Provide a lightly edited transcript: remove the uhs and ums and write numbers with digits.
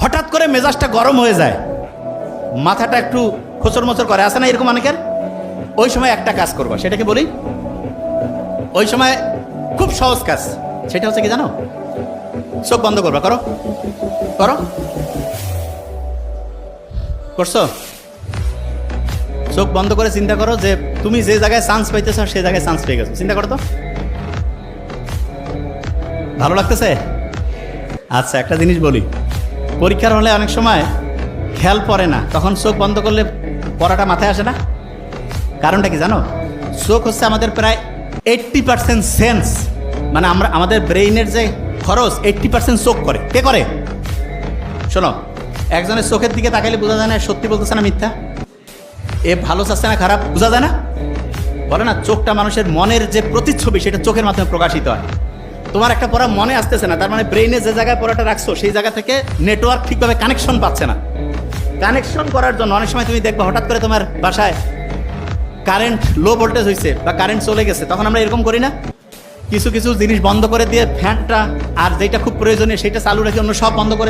হঠাৎ করে মেজাজটা গরম হয়ে যায়, মাথাটা একটু খোঁচর মোচর করে, আসে না এরকম অনেকের? ওই সময় একটা কাজ করবা, সেটাকে বলি, ওই সময় খুব সহজ কাজ, সেটা হচ্ছে কি জানো? চোখ বন্ধ করবা। করো করো, করছো? চোখ বন্ধ করে চিন্তা করো যে তুমি যে জায়গায় চান্স পাইতেছ সেই জায়গায় চান্স পেয়ে গেছো। চিন্তা করো তো, ভালো লাগতেছে? আচ্ছা, একটা জিনিস বলি, পরীক্ষার হলে অনেক সময় খেয়াল পড়ে না, তখন চোখ বন্ধ করলে পড়াটা মাথায় আসে না। কারণটা কি জানো? চোখ হচ্ছে আমাদের প্রায় 80% সেন্স, মানে আমরা আমাদের ব্রেইনের যে খরচ 80% চোখ করে। কে করে? শোনো, একজনের চোখের দিকে তাকাইলে বোঝা যায় না সত্যি বলতেছে না মিথ্যা, এ ভালো চাচ্ছে না খারাপ, বোঝা যায় না? বলে না, চোখটা মানুষের মনের যে প্রতিচ্ছবি সেটা চোখের মাধ্যমে প্রকাশিত হয়। তোমার একটা পড়া মনে আসতেছে না, তার মানে ব্রেইনে যে জায়গায় পড়াটা রাখছো সেই জায়গা থেকে নেটওয়ার্ক ঠিকভাবে কানেকশন পাচ্ছে না। কানেকশন করার জন্য অনেক সময় তুমি দেখবা হঠাৎ করে তোমার বাসায় কারেন্ট লো ভোল্টেজ হয়েছে বা কারেন্ট চলে গেছে, তখন আমরা এরকম করি না, কিছু কিছু জিনিস বন্ধ করে দিয়ে ফ্যানটা আর যেটা খুব প্রয়োজনীয় সেটা চালু রেখে অন্য সব বন্ধ করে